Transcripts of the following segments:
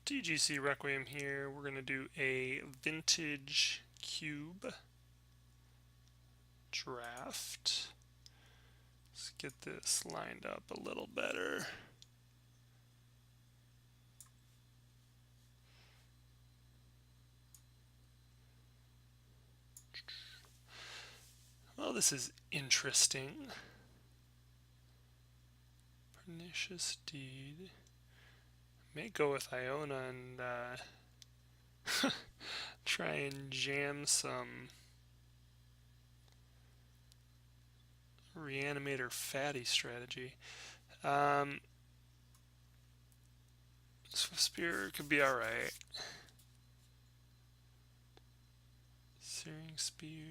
DGC Requiem here. We're going to do a Vintage Cube draft. Let's get this lined up a little better. Well, this is interesting. Pernicious Deed. May go with Iona and try and jam some Reanimator Fatty strategy. Swift Spear could be alright. Searing Spear.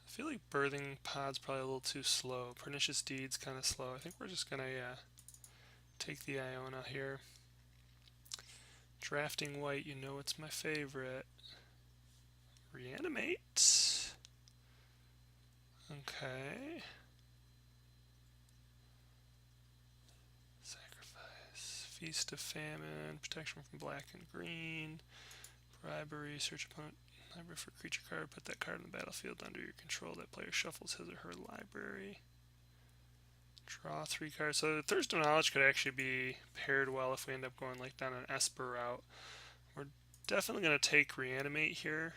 I feel like Birthing Pod's probably a little too slow. Pernicious Deed's kind of slow. I think we're just going to take the Iona here. Drafting white, you know it's my favorite. Reanimate. Okay. Sacrifice. Feast of Famine. Protection from black and green. Bribery. Search opponent library for creature card. Put that card on the battlefield under your control. That player shuffles his or her library. Draw 3 cards. So Thirst of Knowledge could actually be paired well if we end up going like down an Esper route. We're definitely going to take Reanimate here.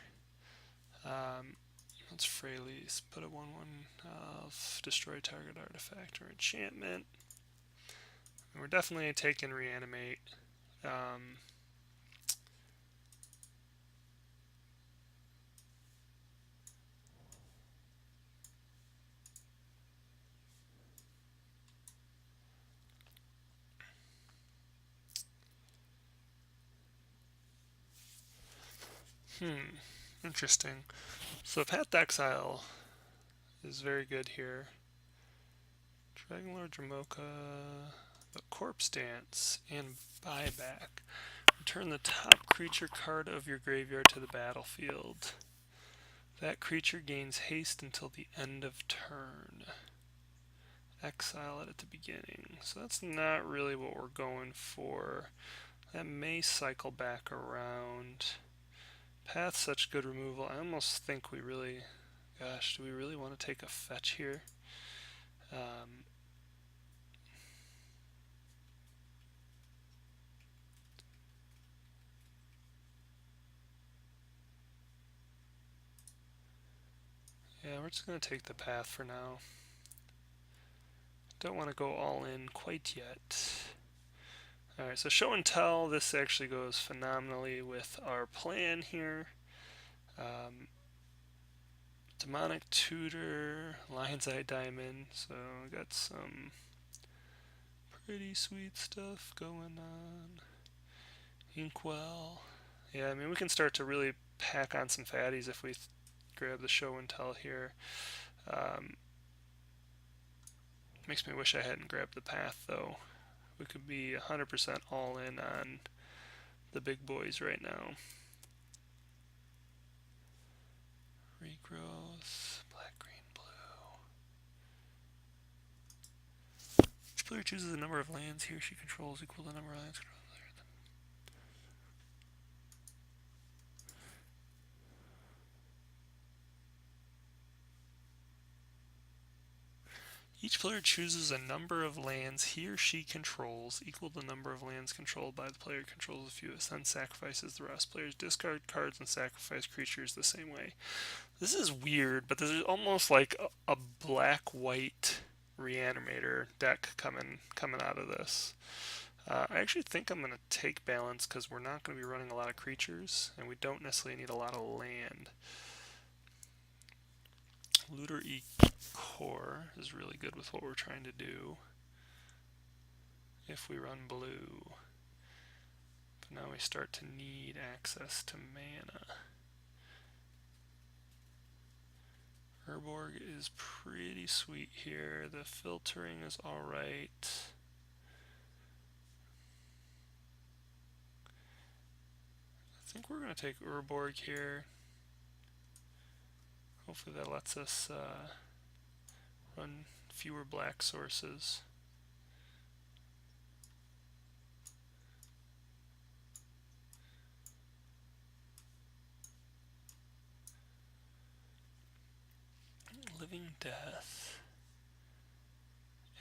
Let's Freylease. Put a 1/1 of destroy target artifact or enchantment. And we're definitely taking Reanimate. Interesting. So Path Exile is very good here. Dragonlord Dramoka, but Corpse Dance and Buyback. Return the top creature card of your graveyard to the battlefield. That creature gains haste until the end of turn. Exile it at the beginning. So that's not really what we're going for. That may cycle back around. Path, such good removal. I almost think we really, gosh, do we really want to take a fetch here? Yeah, we're just going to take the path for now. Don't want to go all in quite yet. Alright, so show and tell. This actually goes phenomenally with our plan here. Demonic Tutor, Lion's Eye Diamond. So we got some pretty sweet stuff going on. Inkwell. Yeah, I mean, we can start to really pack on some fatties if we grab the show and tell here. Makes me wish I hadn't grabbed the path, though. We could be 100% all in on the big boys right now. Regrowth, black, green, blue. Each player chooses the number of lands he or she controls equal to the number of lands controlled. Each player chooses a number of lands he or she controls equal to the number of lands controlled by the player controls the fewest, then sacrifices the rest. Players discard cards and sacrifice creatures the same way. This is weird, but this is almost like a black-white Reanimator deck coming out of this. I actually think I'm going to take Balance because we're not going to be running a lot of creatures, and we don't necessarily need a lot of land. Looter Core is really good with what we're trying to do if we run blue. But now we start to need access to mana. Urborg is pretty sweet here. The filtering is alright. I think we're going to take Urborg here. Hopefully that lets us run fewer black sources. Living Death,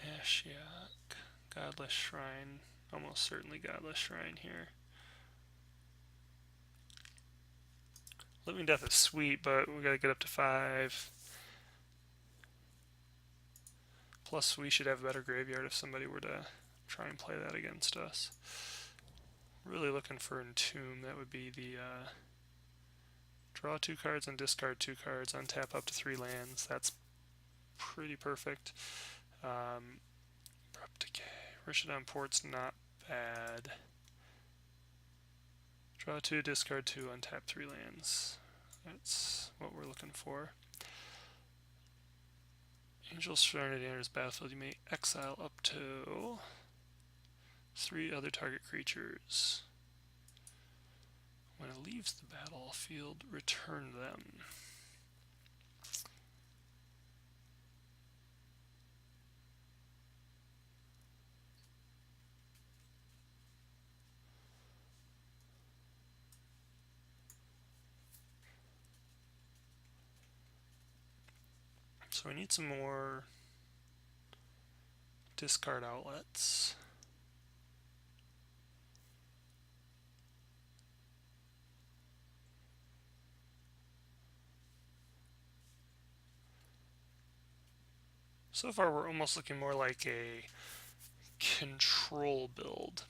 Ashiok, Godless Shrine, almost certainly Godless Shrine here. Living Death is sweet, but we gotta get up to 5. Plus we should have a better graveyard if somebody were to try and play that against us. Really looking for Entomb. That would be the draw 2 cards and discard 2 cards, untap up to 3 lands. That's pretty perfect. Abrupt Decay. Rishadan Port's not bad. Draw 2, discard 2, untap 3 lands. That's what we're looking for. Angel's Serenity enters battlefield. You may exile up to 3 other target creatures. When it leaves the battlefield, return them. So we need some more discard outlets. So far we're almost looking more like a control build.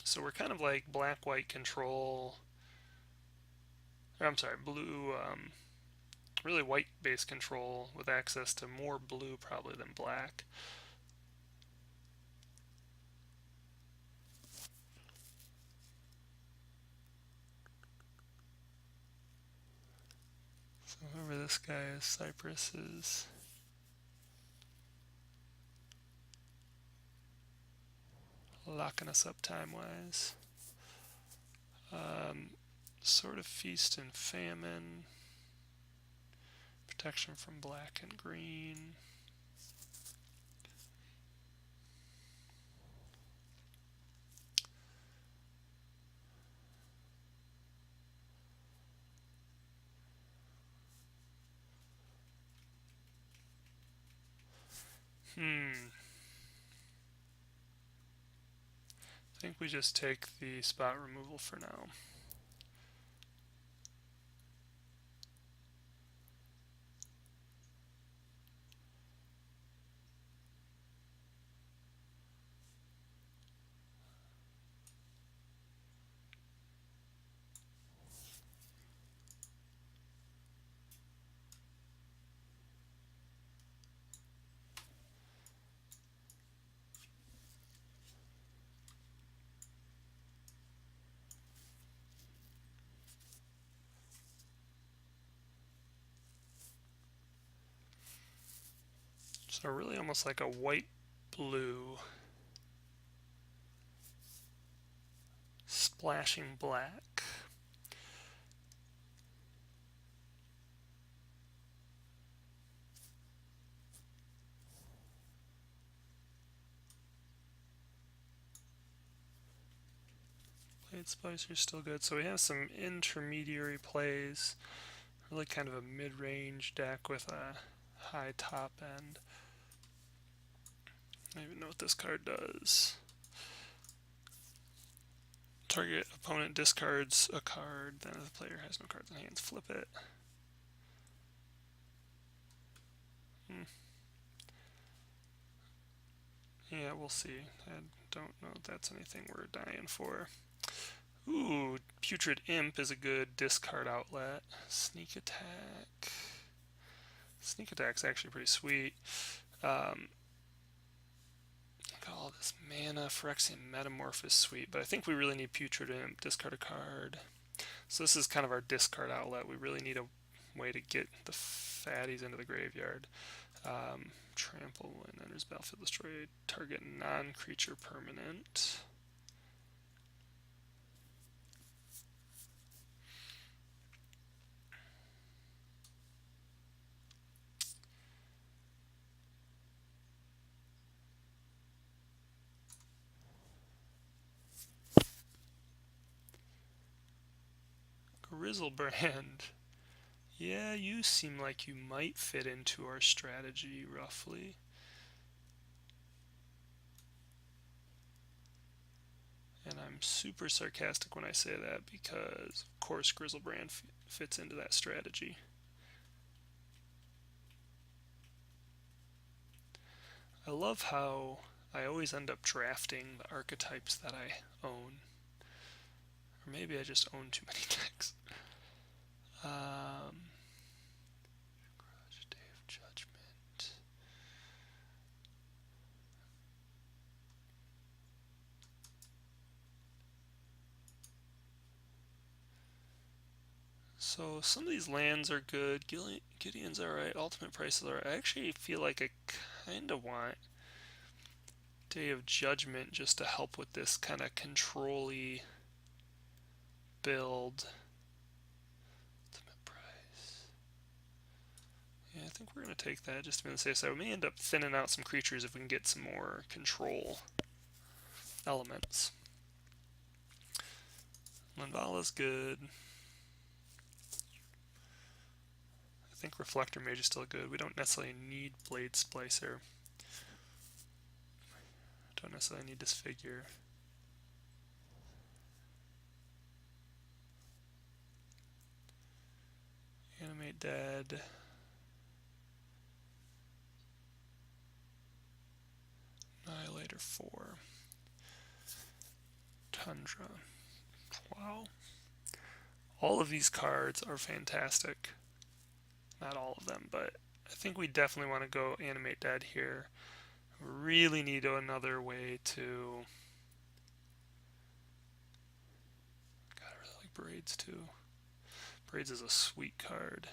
So we're kind of like black-white control, or I'm sorry, blue, really white-based control with access to more blue probably than black. So whoever this guy is, Cypress is locking us up time-wise. Sort of Feast and Famine. Protection from black and green. I think we just take the spot removal for now. So really almost like a white-blue splashing black. Blade Splicer's still good. So we have some intermediary plays. Really kind of a mid-range deck with a high top end. I don't even know what this card does. Target opponent discards a card, then if the player has no cards in hand, flip it. Yeah, we'll see. I don't know if that's anything we're dying for. Ooh, Putrid Imp is a good discard outlet. Sneak Attack. Sneak Attack's actually pretty sweet. All this mana. Phyrexian Metamorph is sweet, but I think we really need Putrid Imp. Discard a card. So this is kind of our discard outlet. We really need a way to get the fatties into the graveyard. Trample when enters battlefield, destroy target non-creature permanent. Grizzlebrand. Yeah, you seem like you might fit into our strategy, roughly. And I'm super sarcastic when I say that because, of course, Grizzlebrand fits into that strategy. I love how I always end up drafting the archetypes that I own. Or maybe I just own too many decks. Day of Judgment. So some of these lands are good. Gideon's alright. Ultimate Price is alright. I actually feel like I kind of want Day of Judgment just to help with this kind of control-y build. Ultimate Price. Yeah, I think we're going to take that just to be on the safe side. We may end up thinning out some creatures if we can get some more control elements. Landala's good. I think Reflector Mage is still good. We don't necessarily need Blade Splicer. Don't necessarily need Disfigure. Animate Dead. Annihilator 4. Tundra. Wow. All of these cards are fantastic. Not all of them, but I think we definitely want to go Animate Dead here. Really need another way to... God, I really like Braids too. Braids is a sweet card.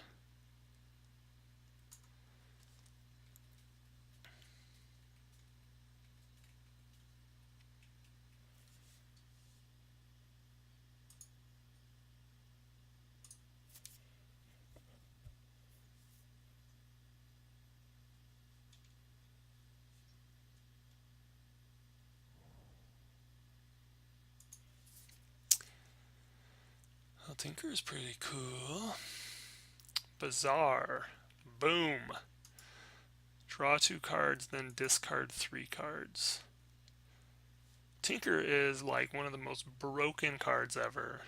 Well, Tinker is pretty cool. Bazaar. Boom. Draw 2 cards, then discard 3 cards. Tinker is like one of the most broken cards ever.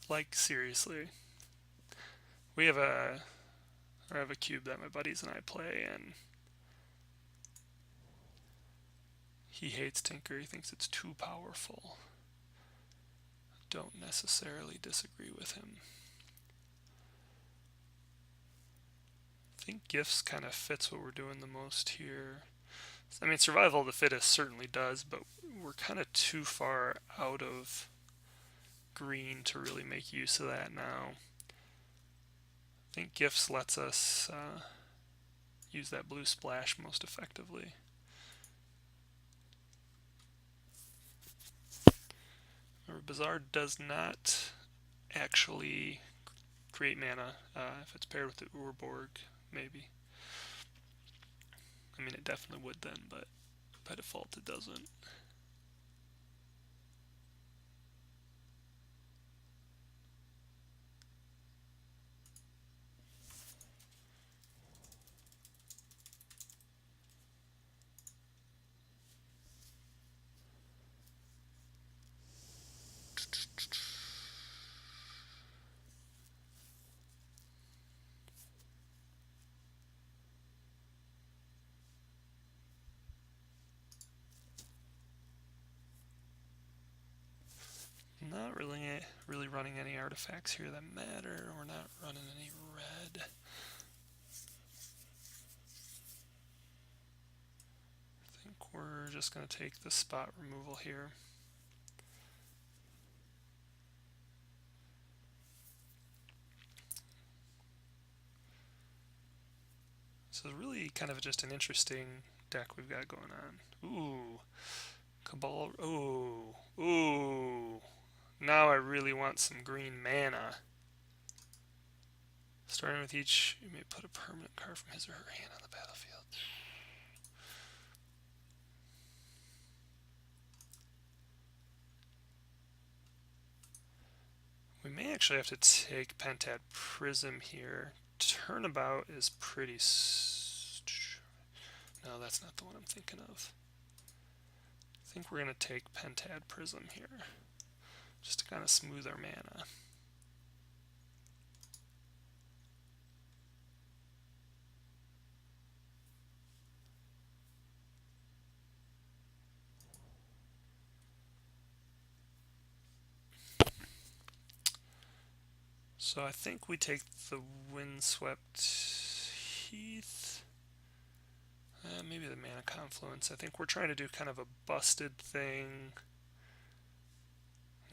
Like, seriously. I have a cube that my buddies and I play, and he hates Tinker. He thinks it's too powerful. I don't necessarily disagree with him. I think Gifts kind of fits what we're doing the most here. I mean, Survival of the Fittest certainly does, but we're kind of too far out of green to really make use of that now. I think Gifts lets us use that blue splash most effectively. Remember, Bazaar does not actually create mana if it's paired with the Urborg, maybe. I mean, it definitely would then, but by default it doesn't. Not really running any artifacts here that matter. We're not running any red. I think we're just going to take the spot removal here. So it's really kind of just an interesting deck we've got going on. Ooh, Cabal. Ooh. Now I really want some green mana. Starting with each, you may put a permanent card from his or her hand on the battlefield. We may actually have to take Pentad Prism here. Turnabout is pretty... No, that's not the one I'm thinking of. I think we're going to take Pentad Prism here, just to kind of smooth our mana. So I think we take the Windswept Heath. Maybe the Mana Confluence. I think we're trying to do kind of a busted thing.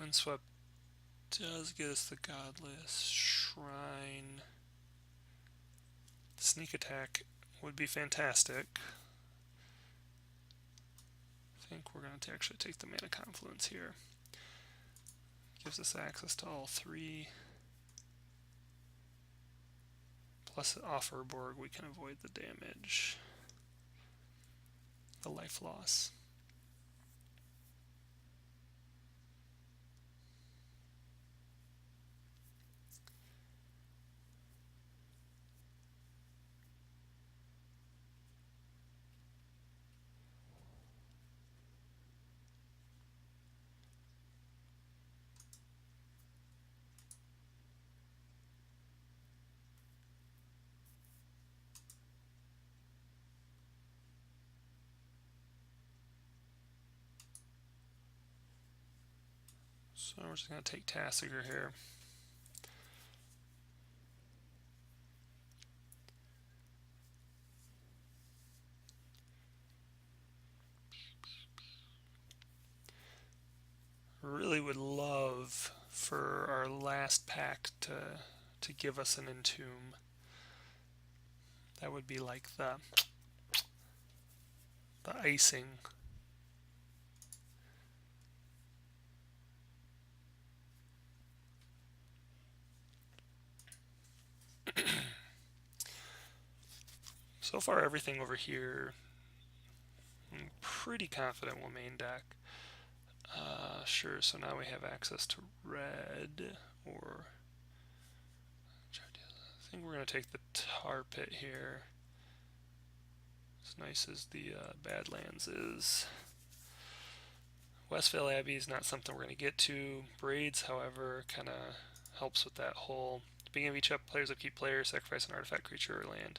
Windswept does get us the Godless Shrine. Sneak attack would be fantastic. I think we're going to actually take the Mana Confluence here. Gives us access to all three. Plus Offerborg, we can avoid the damage, the life loss. So we're just going to take Tasigur here. Really would love for our last pack to give us an Entomb. That would be like the icing. So far everything over here, I'm pretty confident we'll main deck. Sure, so now we have access to red, or I think we're going to take the Tar Pit here. As nice as the Badlands is. Westvale Abbey is not something we're going to get to. Braids, however, kind of helps with that whole beginning of each up, players upkeep player, sacrifice an artifact, creature, or land.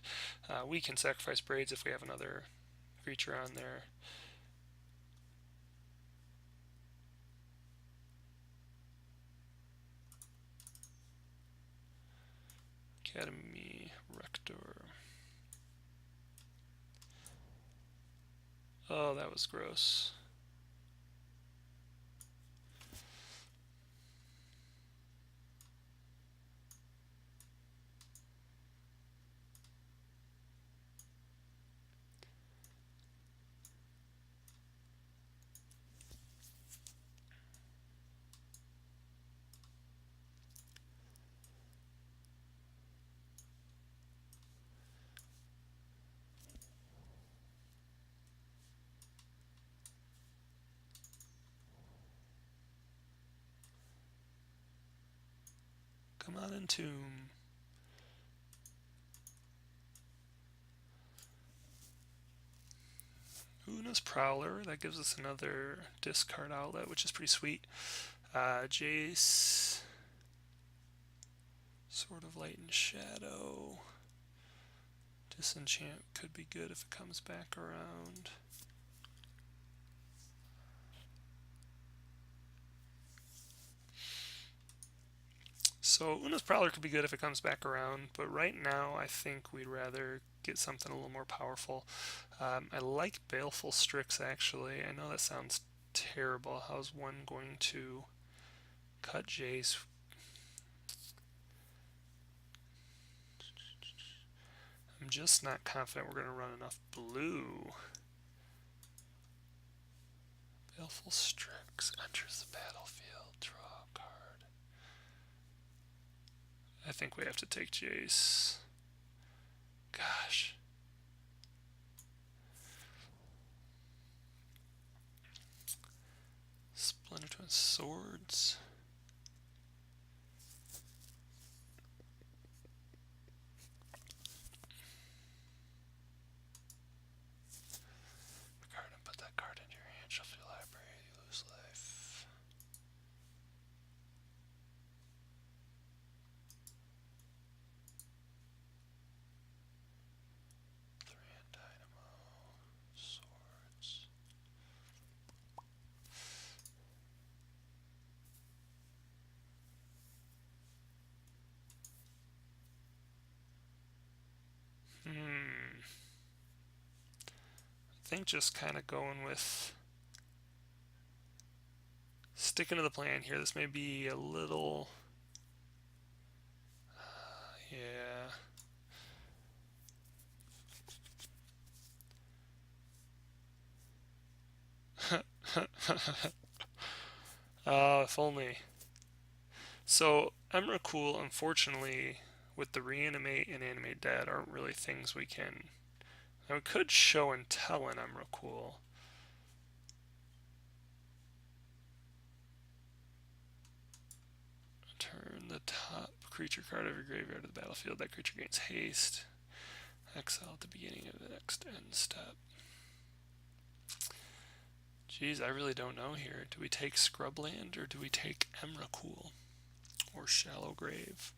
We can sacrifice Braids if we have another creature on there. Academy Rector. Oh, that was gross. Come on, Entomb. Una's Prowler, that gives us another discard outlet, which is pretty sweet. Jace, Sword of Light and Shadow. Disenchant could be good if it comes back around. So Una's Prowler could be good if it comes back around, but right now I think we'd rather get something a little more powerful. I like Baleful Strix, actually. I know that sounds terrible. How's one going to cut Jace? I'm just not confident we're going to run enough blue. Baleful Strix enters the battlefield. Draw a card. I think we have to take Jace. Gosh. Splendor Twin Swords. Card and put that card into your hand. Shuffle your library. You lose life. Three-hand Dynamo. Swords. I think just kind of going with sticking to the plan here. This may be a little, yeah. If only. So Emrakul, unfortunately, with the reanimate and animate dead, aren't really things we can. Now we could show and tell in Emrakul. Turn the top creature card of your graveyard to the battlefield. That creature gains haste. Exile at the beginning of the next end step. Geez, I really don't know here. Do we take Scrubland or do we take Emrakul or Shallow Grave?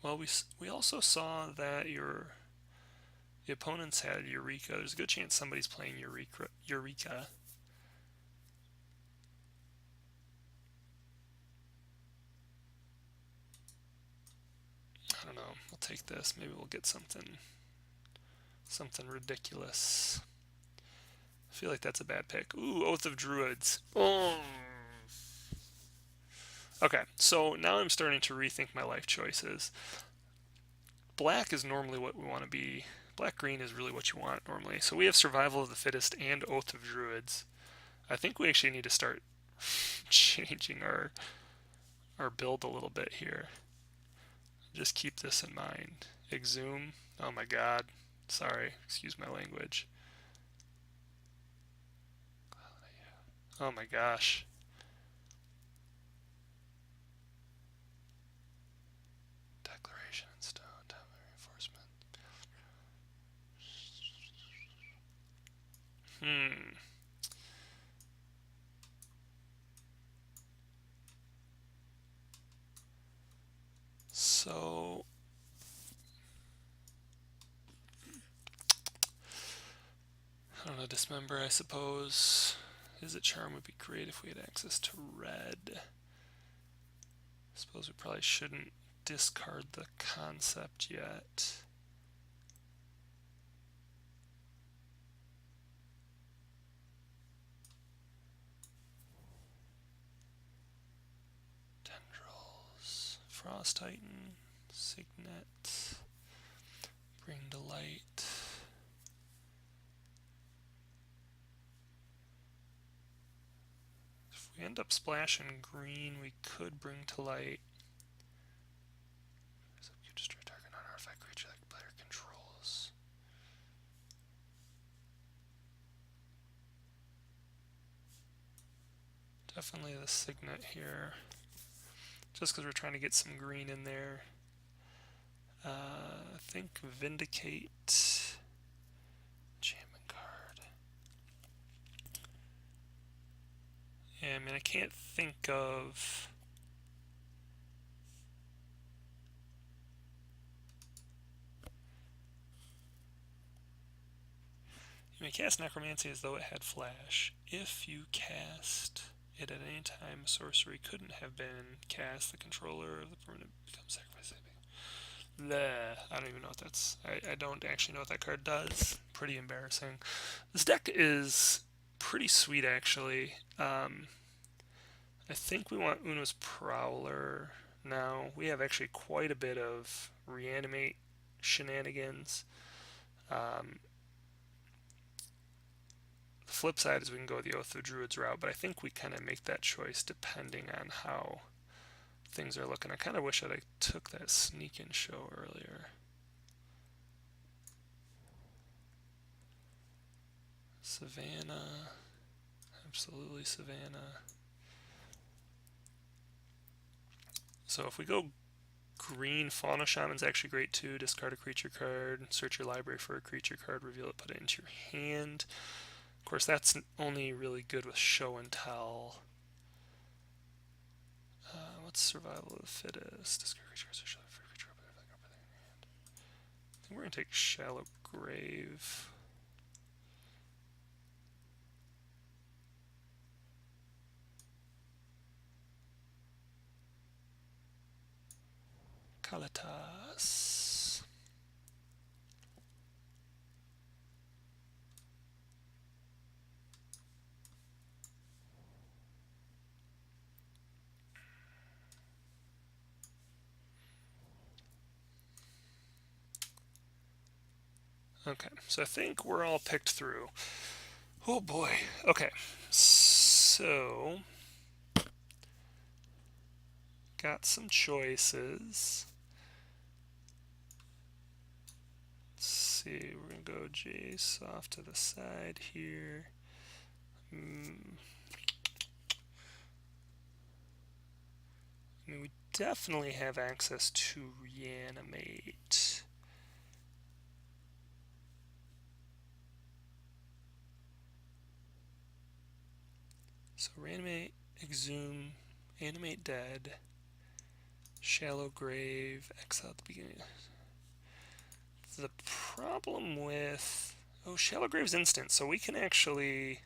Well, we also saw that the opponents had Eureka. There's a good chance somebody's playing Eureka. I don't know. We'll take this. Maybe we'll get something ridiculous. I feel like that's a bad pick. Ooh, Oath of Druids. Oh. Okay, so now I'm starting to rethink my life choices. Black is normally what we want to be. Black-green is really what you want normally. So we have Survival of the Fittest and Oath of Druids. I think we actually need to start changing our build a little bit here. Just keep this in mind. Exhume. Oh my god. Sorry. Excuse my language. Oh my gosh. Declaration in stone. Reinforcement. So I don't know, Dismember, I suppose. Izzet Charm would be great if we had access to red. I suppose we probably shouldn't discard the concept yet. Tendrils, Frost Titan, Signet, Bring to Light. If we end up splashing green, we could Bring to Light. You destroy target non-artifact creature that player controls. Definitely the Signet here. Just because we're trying to get some green in there. I think Vindicate. Enchantment card. Yeah, I mean, I can't think of. You may cast Necromancy as though it had flash. If you cast it at any time, sorcery couldn't have been cast. The controller of the permanent becomes sacrificed. I don't even know what that's. I don't actually know what that card does. Pretty embarrassing. This deck is pretty sweet, actually. I think we want Uno's Prowler now. We have actually quite a bit of reanimate shenanigans. The flip side is we can go the Oath of Druids route, but I think we kind of make that choice depending on how things are looking. I kind of wish I took that sneak in show earlier. Savannah, absolutely Savannah. So if we go green, Fauna Shaman's actually great too. Discard a creature card, search your library for a creature card, reveal it, put it into your hand. Of course, that's only really good with show and tell. What's survival of the fittest? Discard creature cards, search your library for a creature card, put it in your hand. I think we're going to take Shallow Grave. Kalatas. Okay, so I think we're all picked through. Oh boy. Okay, so got some choices. Let's see, we're going to go Jace off to the side here. I mean, we definitely have access to Reanimate. So Reanimate, Exhume, Animate Dead, Shallow Grave, Exile at the beginning. The problem with... Oh, Shallow Grave's instant, so we can actually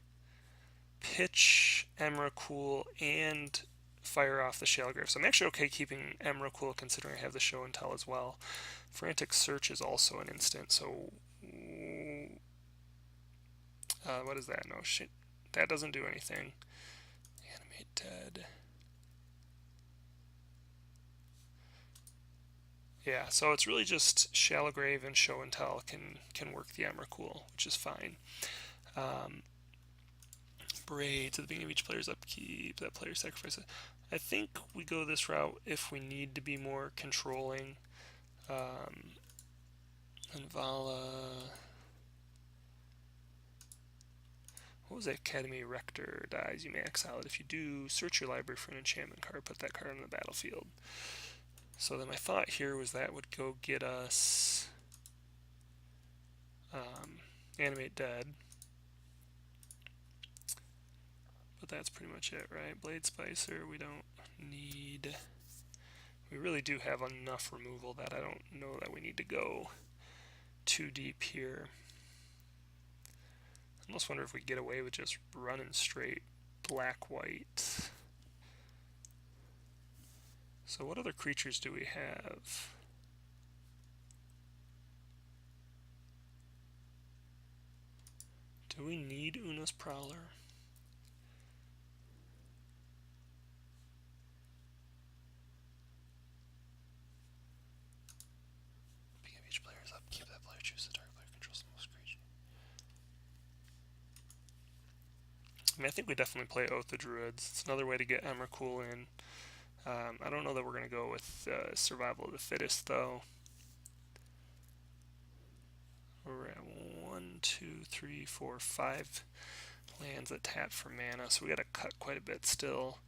pitch Emrakul and fire off the Shallow Grave. So I'm actually okay keeping Emrakul considering I have the show and tell as well. Frantic Search is also an instant, so... what is that? No, shit. That doesn't do anything. Animate Dead. Yeah, so it's really just Shallow Grave and Show and Tell can work the Emrakul, which is fine. Braid to the beginning of each player's upkeep, that player sacrifices. I think we go this route if we need to be more controlling. And Vala... What was that? Academy Rector dies. You may exile it. If you do, search your library for an enchantment card, put that card on the battlefield. So then my thought here was that would go get us Animate Dead. But that's pretty much it, right? Blade Spicer, we don't need... We really do have enough removal that I don't know that we need to go too deep here. I almost wonder if we get away with just running straight black-white. So what other creatures do we have? Do we need Una's Prowler? Beginning of each player's up, keep that player, choose the target player controls the most creature. I mean, I think we definitely play Oath of Druids. It's another way to get Emrakul in. I don't know that we're going to go with Survival of the Fittest, though. We're at 1, 2, 3, 4, 5 lands that tap for mana, so we got to cut quite a bit still.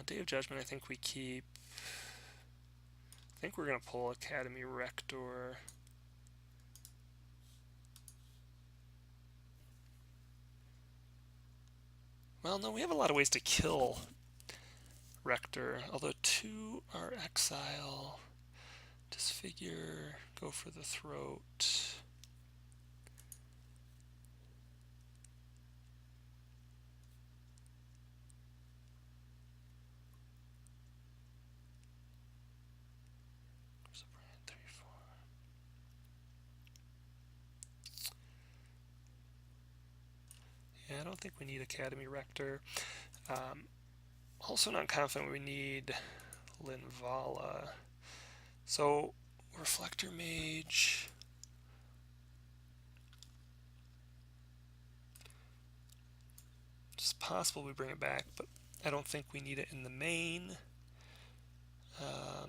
Day of Judgment, I think we keep. I think we're going to pull Academy Rector. Well, no, we have a lot of ways to kill Rector, although 2 are exile. Disfigure, go for the throat. Yeah, I don't think we need Academy Rector. Also not confident we need Linvala. So, Reflector Mage. possible we bring it back, but I don't think we need it in the main.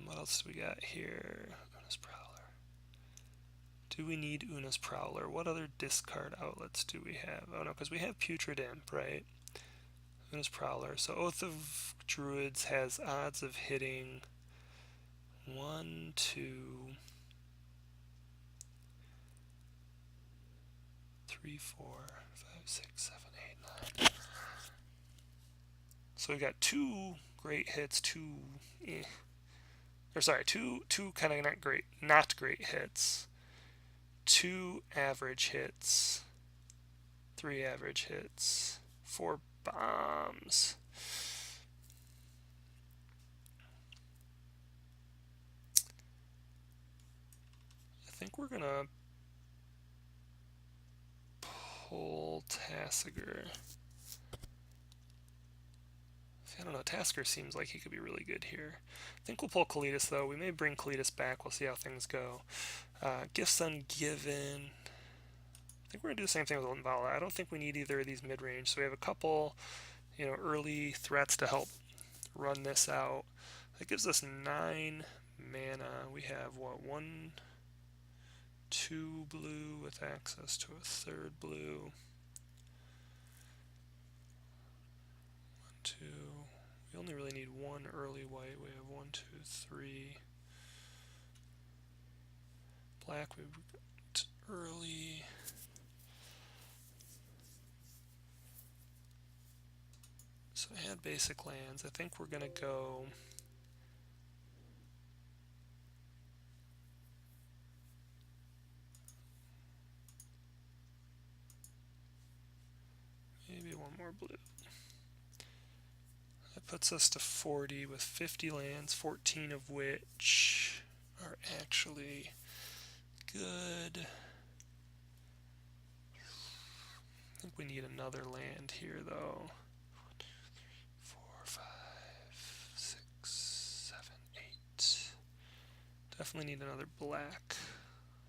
What else do we got here? Una's Prowler. Do we need Una's Prowler? What other discard outlets do we have? Oh no, because we have Putrid Imp, right? Una's Prowler. So Oath of Druids has odds of hitting 1, 2, 3, 4, 5, 6, 7, 8, 9. So we've got 2 great hits, 2 two kind of not great hits, 2 average hits, 3 average hits, 4 bombs. I think we're gonna pull Tasigur. I don't know, Tasker seems like he could be really good here. I think we'll pull Kalitas though. We may bring Kalitas back. We'll see how things go. Gifts Ungiven. I think we're going to do the same thing with Linvala. I don't think we need either of these mid-range. So we have a couple, early threats to help run this out. That gives us 9 mana. We have, 1, 2 blue with access to a 3rd blue. 1, 2. We only really need 1 early white. We have 1, 2, 3. Black, we've got early. So add basic lands. I think we're going to go maybe 1 more blue. That puts us to 40 with 50 lands, 14 of which are actually good. I think we need another land here though. 6, 7, 8. Definitely need another black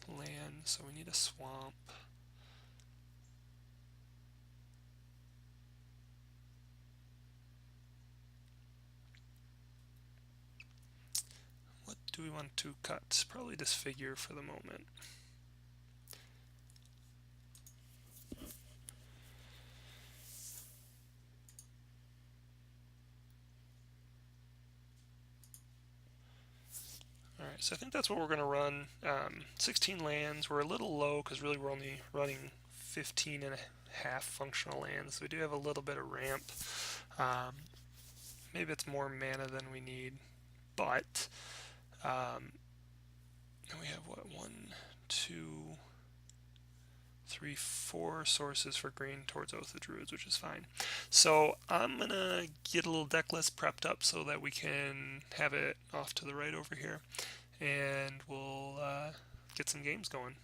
land, so we need a swamp. What do we want to cut? Probably Disfigure for the moment. Alright, so I think that's what we're going to run. 16 lands. We're a little low because really we're only running 15 and a half functional lands. So we do have a little bit of ramp. Maybe it's more mana than we need, but we have 1, 2, 3, 4 sources for green towards Oath of Druids, which is fine. So I'm going to get a little deck list prepped up so that we can have it off to the right over here, and we'll get some games going.